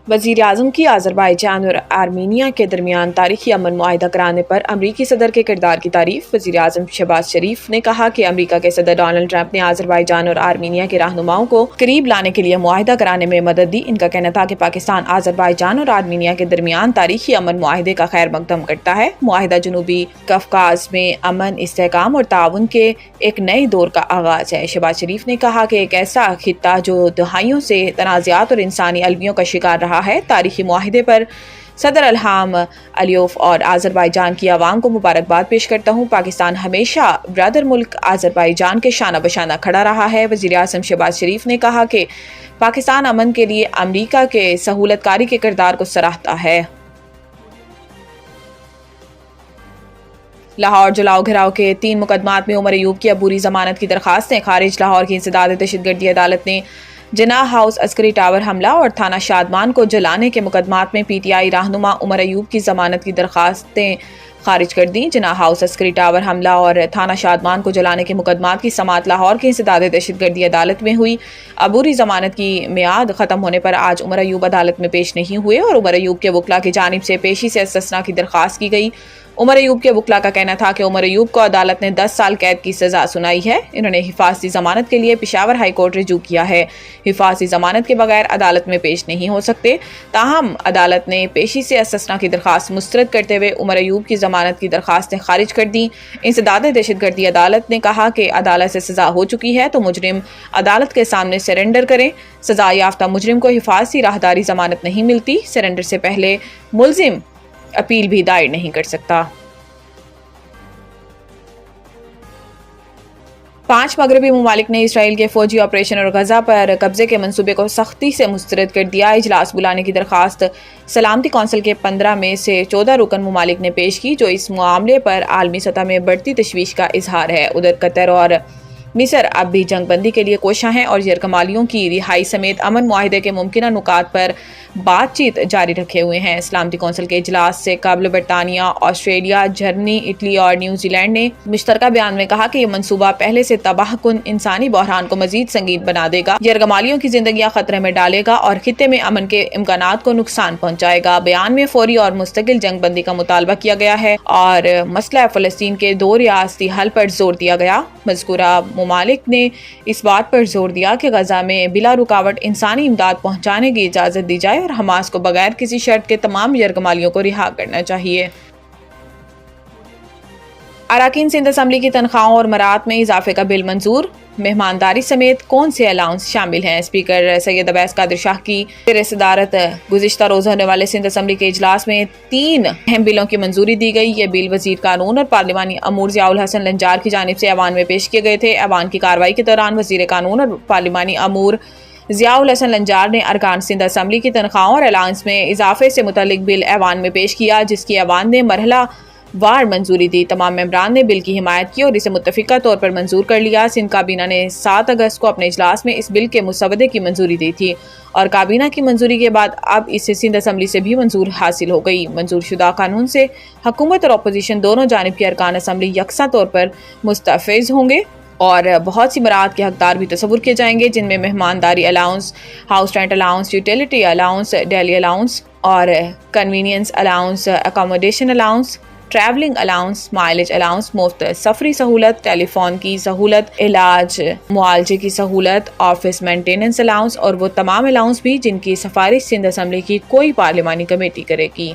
وزیر اعظم کی آذربائیجان اور آرمینیا کے درمیان تاریخی امن معاہدہ کرانے پر امریکی صدر کے کردار کی تعریف۔ وزیر اعظم شہباز شریف نے کہا کہ امریکہ کے صدر ڈونلڈ ٹرمپ نے آذربائیجان اور آرمینیا کے رہنماؤں کو قریب لانے کے لیے معاہدہ کرانے میں مدد دی۔ ان کا کہنا تھا کہ پاکستان آذربائیجان اور آرمینیا کے درمیان تاریخی امن معاہدے کا خیر مقدم کرتا ہے۔ معاہدہ جنوبی قفقاز میں امن، استحکام اور تعاون کے ایک نئے دور کا آغاز ہے۔ شہباز شریف نے کہا کہ ایک ایسا خطہ جو دہائیوں سے تنازعات اور انسانی المیوں کا شکار رہا ہے، تاریخی معاہدے پر صدر الہام علیوف اور آذربائیجان کی عوام کو مبارکباد پیش کرتا ہوں۔ پاکستان ہمیشہ برادر ملک آذربائیجان کے شانہ بشانہ کھڑا رہا ہے۔ وزیر اعظم شہباز شریف نے کہا کہ پاکستان امن کے لیے امریکہ کے سہولت کاری کے کردار کو سراہتا ہے۔ لاہور جلاؤ گھراؤ کے 3 مقدمات میں عمر ایوب کی عبوری ضمانت کی درخواستیں خارج۔ لاہور کی انسداد دہشت گردی عدالت نے جناح ہاؤس عسکری ٹاور حملہ اور تھانہ شادمان کو جلانے کے مقدمات میں پی ٹی آئی رہنما عمر ایوب کی ضمانت کی درخواستیں خارج کر دیں۔ جناح ہاؤس عسکری ٹاور حملہ اور تھانہ شادمان کو جلانے کے مقدمات کی سماعت لاہور کی انسداد دہشت گردی عدالت میں ہوئی۔ عبوری ضمانت کی میعاد ختم ہونے پر آج عمر ایوب عدالت میں پیش نہیں ہوئے اور عمر ایوب کے وکلاء کی جانب سے پیشی سے استثناء کی درخواست کی گئی۔ عمر ایوب کے وکلاء کا کہنا تھا کہ عمر ایوب کو عدالت نے 10 سال قید کی سزا سنائی ہے۔ انہوں نے حفاظتی ضمانت کے لیے پشاور ہائی کورٹ رجوع کیا ہے۔ حفاظتی ضمانت کے بغیر عدالت میں پیش نہیں ہو سکتے، تاہم عدالت نے پیشی سے استثناء کی درخواست مسترد کرتے ہوئے عمر ایوب کی ضمانت کی درخواستیں خارج کر دیں۔ انسداد دہشت گردی عدالت نے کہا کہ عدالت سے سزا ہو چکی ہے تو مجرم عدالت کے سامنے سرنڈر کریں۔ سزا یافتہ مجرم کو حفاظتی راہداری ضمانت نہیں ملتی۔ سرنڈر سے پہلے ملزم اپیل بھی دائر نہیں کر سکتا۔ 5 مغربی ممالک نے اسرائیل کے فوجی آپریشن اور غزہ پر قبضے کے منصوبے کو سختی سے مسترد کر دیا۔ اجلاس بلانے کی درخواست سلامتی کونسل کے 15 میں سے 14 رکن ممالک نے پیش کی، جو اس معاملے پر عالمی سطح میں بڑھتی تشویش کا اظہار ہے۔ ادھر قطر اور مصر اب بھی جنگ بندی کے لیے کوشاں ہیں اور یرغمالیوں کی رہائی سمیت امن معاہدے کے ممکنہ نکات پر بات چیت جاری رکھے ہوئے ہیں۔ سلامتی کونسل کے اجلاس سے قبل برطانیہ، آسٹریلیا، جرمنی، اٹلی اور نیوزی لینڈ نے مشترکہ بیان میں کہا کہ یہ منصوبہ پہلے سے تباہ کن انسانی بحران کو مزید سنگین بنا دے گا، یرغمالیوں کی زندگیاں خطرے میں ڈالے گا اور خطے میں امن کے امکانات کو نقصان پہنچائے گا۔ بیان میں فوری اور مستقل جنگ بندی کا مطالبہ کیا گیا ہے اور مسئلہ فلسطین کے 2 ریاستی حل پر زور دیا گیا۔ مذکورہ ممالک نے اس بات پر زور دیا کہ غزہ میں بلا رکاوٹ انسانی امداد پہنچانے کی اجازت دی جائے اور حماس کو بغیر کسی شرط کے تمام یرغمالیوں کو رہا کرنا چاہیے۔ اراکین سندھ اسمبلی کی تنخواہوں اور مراعات میں اضافے کا بل منظور۔ مہمانداری سمیت کون سے الاؤنس شامل ہیں؟ اسپیکر سید اویس قادر شاہ کی صدارت گزشتہ روز ہونے والے سندھ اسمبلی کے اجلاس میں 3 اہم بلوں کی منظوری دی گئی۔ یہ بل وزیر قانون اور پارلیمانی امور ضیاء الحسن لنجار کی جانب سے ایوان میں پیش کیے گئے تھے۔ ایوان کی کارروائی کے دوران وزیر قانون اور پارلیمانی امور ضیاء الحسن لنجار نے ارکان سندھ اسمبلی کی تنخواہوں اور الاؤنس میں اضافے سے متعلق بل ایوان میں پیش کیا، جس کی ایوان نے مرحلہ وار منظوری دی۔ تمام ممبران نے بل کی حمایت کی اور اسے متفقہ طور پر منظور کر لیا۔ سندھ کابینہ نے 7 اگست کو اپنے اجلاس میں اس بل کے مسودے کی منظوری دی تھی اور کابینہ کی منظوری کے بعد اب اسے سندھ اسمبلی سے بھی منظور حاصل ہو گئی۔ منظور شدہ قانون سے حکومت اور اپوزیشن دونوں جانب کے ارکان اسمبلی یکساں طور پر مستفیض ہوں گے اور بہت سی مراعات کے حقدار بھی تصور کیے جائیں گے، جن میں مہمانداری allowance, house rent allowance, utility allowance, daily allowance اور convenience allowance, accommodation allowance, travelling allowance, mileage allowance, مفت سفری سہولت، ٹیلی فون کی سہولت، علاج معالجے کی سہولت، آفس مینٹیننس الاؤنس اور وہ تمام الاؤنس بھی جن کی سفارش سندھ اسمبلی کی کوئی پارلیمانی کمیٹی کرے گی۔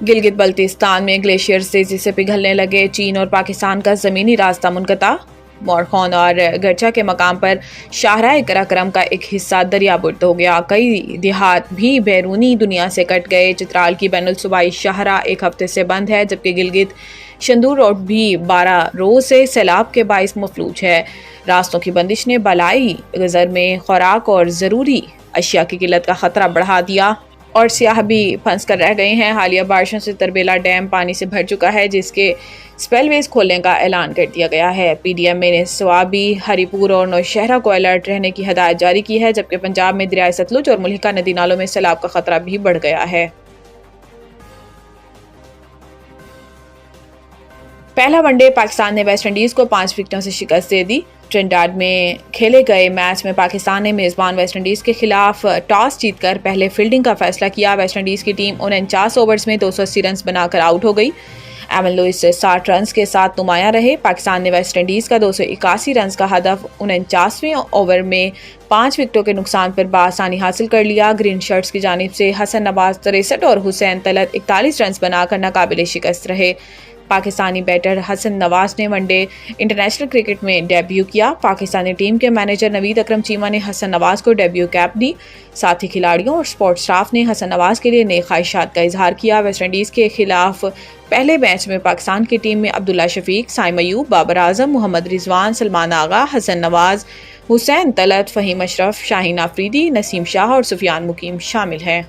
گلگت بلتستان میں گلیشیئرز تیزی سے پگھلنے لگے۔ چین اور پاکستان کا زمینی راستہ منقطع۔ مورخون اور گرچا کے مقام پر شاہراہ قراقرم کا ایک حصہ دریا برد ہو گیا۔ کئی دیہات بھی بیرونی دنیا سے کٹ گئے۔ چترال کی بین الصوبائی شاہراہ ایک ہفتے سے بند ہے، جبکہ گلگت شندور روڈ بھی 12 روز سے سیلاب کے باعث مفلوج ہے۔ راستوں کی بندش نے بالائی غزر میں خوراک اور ضروری اشیاء کی قلت کا خطرہ بڑھا دیا اور سیاح بھی پھنس کر رہ گئے ہیں۔ حالیہ بارشوں سے تربیلا ڈیم پانی سے بھر چکا ہے، جس کے سپیل ویز کھولنے کا اعلان کر دیا گیا ہے۔ پی ڈی ایم نے سوابی، ہری پور اور نوشہرہ کو الرٹ رہنے کی ہدایت جاری کی ہے، جبکہ پنجاب میں دریائے ستلج اور ملحقہ ندی نالوں میں سیلاب کا خطرہ بھی بڑھ گیا ہے۔ پہلا ون ڈے پاکستان نے ویسٹ انڈیز کو 5 وکٹوں سے شکست دے دی۔ ٹرینڈاڈ میں کھیلے گئے میچ میں پاکستان نے میزبان ویسٹ انڈیز کے خلاف ٹاس جیت کر پہلے فیلڈنگ کا فیصلہ کیا۔ ویسٹ انڈیز کی ٹیم 49 اوورز میں 280 رنز بنا کر آؤٹ ہو گئی۔ ایون لوئس 60 رنز کے ساتھ نمایاں رہے۔ پاکستان نے ویسٹ انڈیز کا 281 رنز کا ہدف 49ویں اوور میں 5 وکٹوں کے نقصان پر بآسانی حاصل کر لیا۔ گرین شرٹس کی جانب سے حسن نواز 63 اور حسین طلعت 41 رنز بنا کر ناقابل شکست رہے۔ پاکستانی بیٹر حسن نواز نے ون ڈے انٹرنیشنل کرکٹ میں ڈیبیو کیا۔ پاکستانی ٹیم کے مینیجر نوید اکرم چیمہ نے حسن نواز کو ڈیبیو کیپ دی۔ ساتھ ہی کھلاڑیوں اور سپورٹ سٹاف نے حسن نواز کے لیے نیک خواہشات کا اظہار کیا۔ ویسٹ انڈیز کے خلاف پہلے میچ میں پاکستان کی ٹیم میں عبداللہ شفیق، سائم ایوب، بابر اعظم، محمد رضوان، سلمان آغا، حسن نواز، حسین طلعت، فہیم اشرف، شاہین آفریدی، نسیم شاہ اور سفیان مقیم شامل ہیں۔